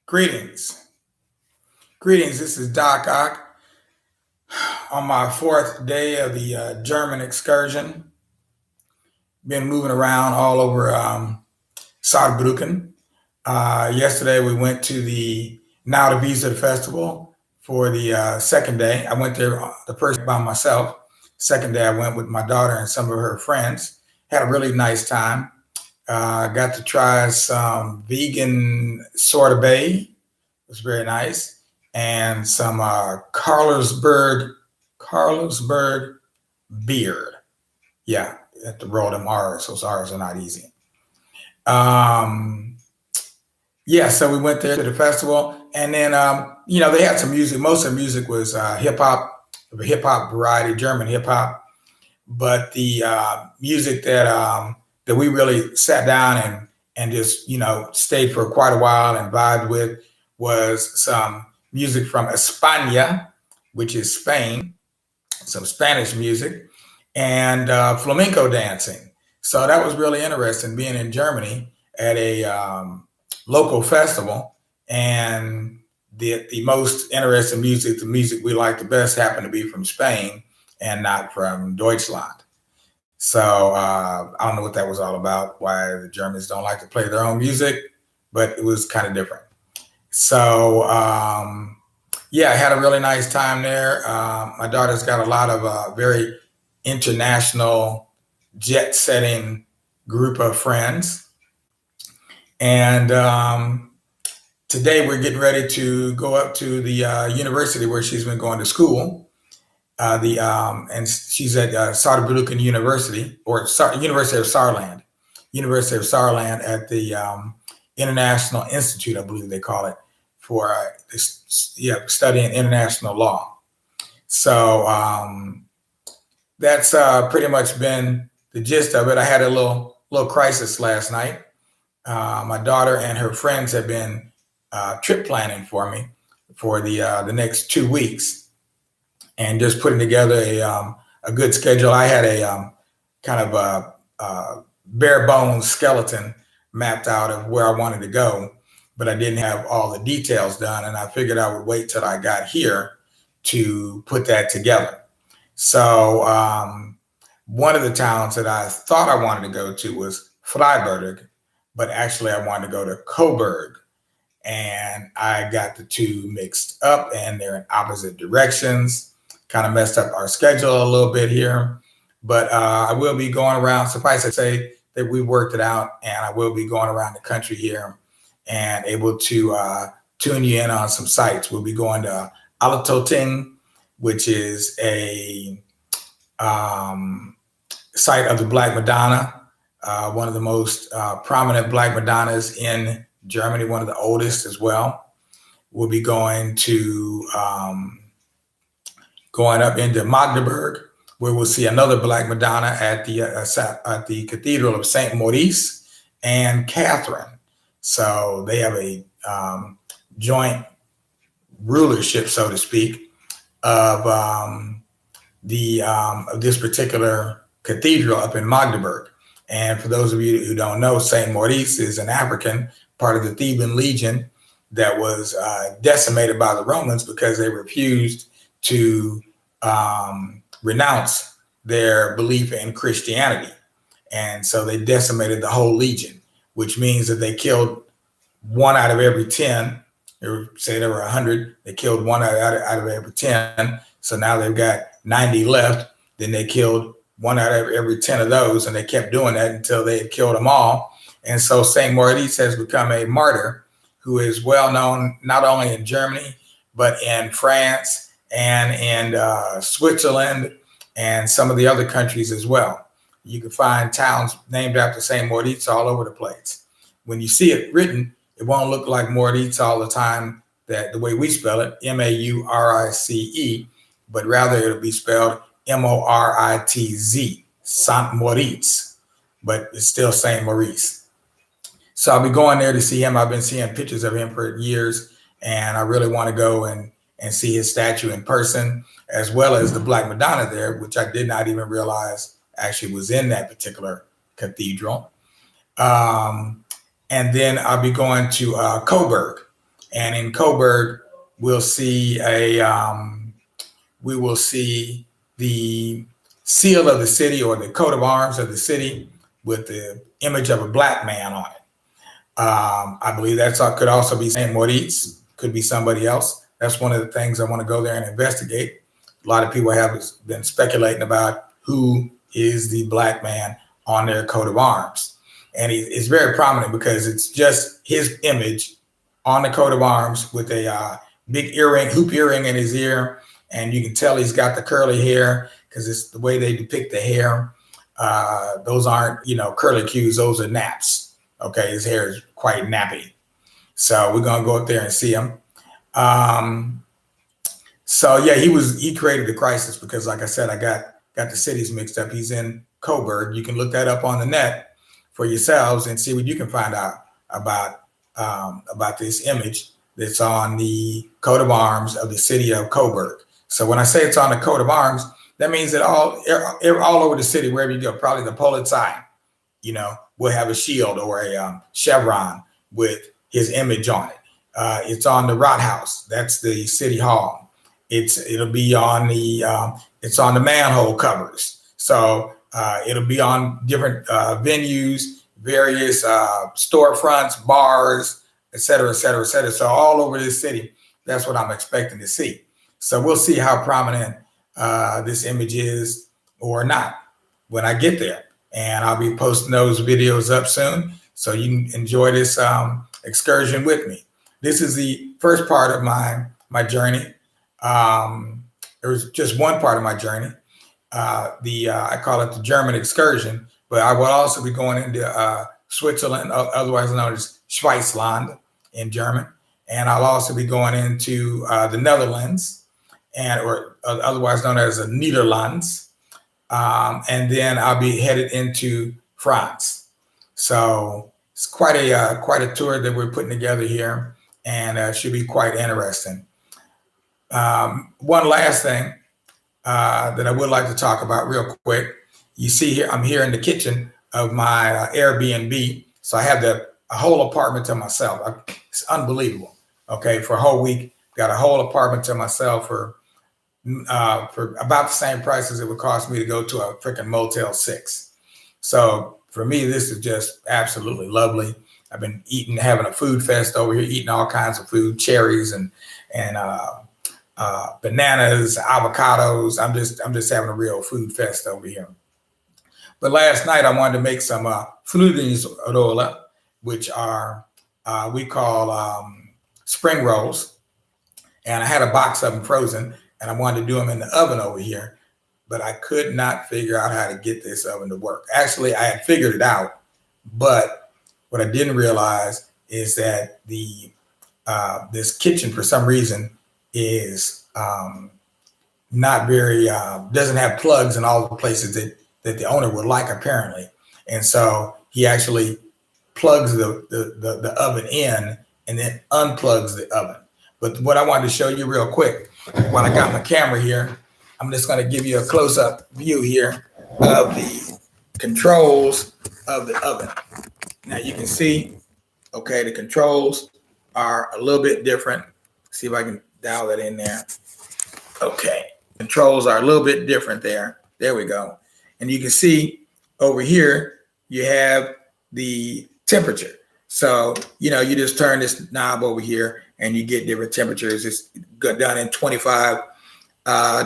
Greetings. Greetings. This is Doc Ock on my fourth day of the German excursion. Been moving around all over Saarbrucken. Yesterday we went to the Nauwieser Festival for the second day. I went there the first day by myself. Second day I went with my daughter and some of her friends. Had a really nice time. Got to try some vegan sorbet. It was very nice. And some Carlsberg beer. Yeah, you have to roll them R's. Those R's are not easy. Yeah, so we went there to the festival, and then they had some music. Most of the music was hip hop variety, German hip hop. But the music that we really sat down and just stayed for quite a while and vibed with was some music from España, which is Spain, some Spanish music, and flamenco dancing. So that was really interesting being in Germany at a local festival. And the most interesting music, the music we like the best, happened to be from Spain and not from Deutschland. So I don't know what that was all about, why the Germans don't like to play their own music, but it was kind of different. So yeah, I had a really nice time there. My daughter's got a lot of very international, jet-setting group of friends. And today we're getting ready to go up to the university where she's been going to school. And she's at Saarbrucken University, or University of Saarland. University of Saarland at the International Institute, I believe they call it, for studying international law. So that's pretty much been the gist of it. I had a little crisis last night. My daughter and her friends have been trip planning for me for the next 2 weeks, and just putting together a good schedule. I had a kind of a bare bones skeleton mapped out of where I wanted to go, but I didn't have all the details done, and I figured I would wait till I got here to put that together. So one of the towns that I thought I wanted to go to was Freiburg, but actually I wanted to go to Coburg, and I got the two mixed up, and they're in opposite directions. Kind of messed up our schedule a little bit here, but I will be going around. Suffice to say that we worked it out, and I will be going around the country here and able to tune you in on some sites. We'll be going to Alatoting, which is a site of the Black Madonna, one of the most prominent Black Madonnas in Germany, one of the oldest as well. We'll be going to going up into Magdeburg, where we'll see another Black Madonna at the Cathedral of St. Maurice and Catherine. So they have a joint rulership, so to speak, of this particular cathedral up in Magdeburg. And for those of you who don't know, St. Maurice is an African, part of the Theban Legion, that was decimated by the Romans because they refused to renounce their belief in Christianity. And so they decimated the whole legion, which means that they killed 1 out of every 10. Say there were 100, they killed 1 out of every 10. So now they've got 90 left. Then they killed 1 out of every 10 of those, and they kept doing that until they had killed them all. And so St. Maurice has become a martyr who is well known not only in Germany, but in France and in Switzerland and some of the other countries as well. You can find towns named after St. Maurice all over the place. When you see it written, it won't look like Maurice all the time, that the way we spell it, Maurice, but rather it'll be spelled Moritz, Saint Moritz, but it's still St. Maurice. So I'll be going there to see him. I've been seeing pictures of him for years, and I really want to go and see his statue in person, as well as the Black Madonna there, which I did not even realize actually was in that particular cathedral. And then I'll be going to Coburg, And in Coburg, we'll see we will see the seal of the city, or the coat of arms of the city, with the image of a black man on it. I believe that could also be Saint Moritz, could be somebody else. That's one of the things I want to go there and investigate. A lot of people have been speculating about who is the black man on their coat of arms. And it's very prominent because it's just his image on the coat of arms with a big hoop earring in his ear. And you can tell he's got the curly hair because it's the way they depict the hair. Those aren't, curly cues, those are naps. Okay, his hair is quite nappy. So we're going to go up there and see him. So yeah, he created the crisis because, like I said, I got the cities mixed up. He's in Coburg. You can look that up on the net for yourselves and see what you can find out about this image that's on the coat of arms of the city of Coburg. So when I say it's on the coat of arms, that means that all over the city, wherever you go, probably the Polizei, will have a shield or a chevron with his image on it. It's on the Rathaus. That's the city hall. It'll be on it's on the manhole covers. So it'll be on different venues, various storefronts, bars, et cetera, et cetera, et cetera. So all over this city, that's what I'm expecting to see. So we'll see how prominent this image is or not when I get there. And I'll be posting those videos up soon so you can enjoy this excursion with me. This is the first part of my journey. There was just one part of my journey. I call it the German excursion, but I will also be going into Switzerland, otherwise known as Schweizland in German. And I'll also be going into the Netherlands, or otherwise known as the Netherlands. And then I'll be headed into France. So it's quite a tour that we're putting together here, and should be quite interesting. One last thing that I would like to talk about real quick. You see here, I'm here in the kitchen of my Airbnb. So I have a whole apartment to myself. It's unbelievable. Okay, for a whole week, got a whole apartment to myself for about the same price as it would cost me to go to a freaking Motel 6. So for me, this is just absolutely lovely. I've been having a food fest over here, eating all kinds of food, cherries and bananas, avocados. I'm just having a real food fest over here. But last night I wanted to make some Frühlingsrolle, which are we call spring rolls, and I had a box of them frozen. And I wanted to do them in the oven over here, but I could not figure out how to get this oven to work. Actually, I had figured it out, but what I didn't realize is that this kitchen, for some reason, is not very doesn't have plugs in all the places that the owner would like, apparently. And so he actually plugs the oven in and then unplugs the oven. But what I wanted to show you real quick, when I got my camera here, I'm just going to give you a close-up view here of the controls of the oven. Now you can see, okay, the controls are a little bit different. See if I can dial that in there. Okay, controls are a little bit different there. There we go. And you can see over here, you have the temperature. So, you just turn this knob over here and you get different temperatures. It's done in 25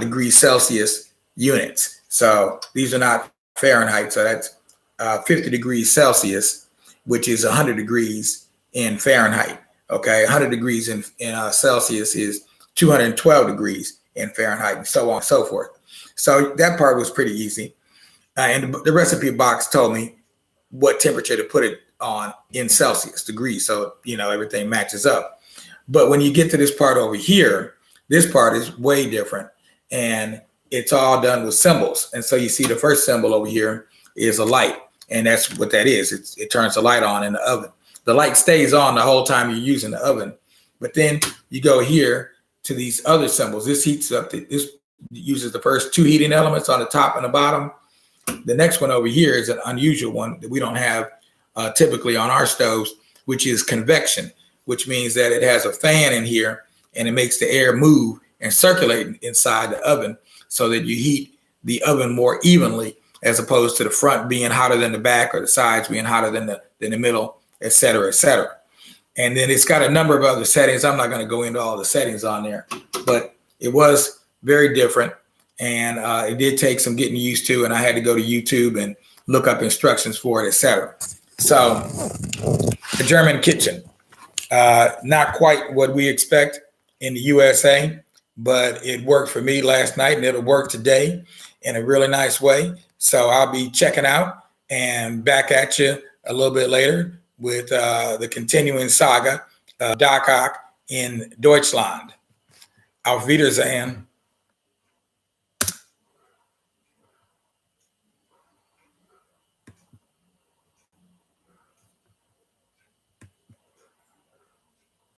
degrees Celsius units. So these are not Fahrenheit. So that's 50 degrees Celsius, which is 100 degrees in Fahrenheit. Okay, 100 degrees in Celsius is 212 degrees in Fahrenheit, and so on and so forth. So that part was pretty easy. And the recipe box told me what temperature to put it on in Celsius degrees. So, everything matches up. But when you get to this part over here, this part is way different. And it's all done with symbols. And so you see the first symbol over here is a light. And that's what that is. It turns the light on in the oven. The light stays on the whole time you're using the oven. But then you go here to these other symbols. This heats up. This uses the first two heating elements on the top and the bottom. The next one over here is an unusual one that we don't have typically on our stoves, which is convection. which means that it has a fan in here and it makes the air move and circulate inside the oven so that you heat the oven more evenly, as opposed to the front being hotter than the back or the sides being hotter than the middle, et cetera, et cetera. And then it's got a number of other settings. I'm not going to go into all the settings on there, but it was very different. And it did take some getting used to, and I had to go to YouTube and look up instructions for it, et cetera. So the German kitchen, not quite what we expect in the USA, but it worked for me last night, and it'll work today in a really nice way. So I'll be checking out and back at you a little bit later with the continuing saga of Dachach in Deutschland. Auf Wiedersehen.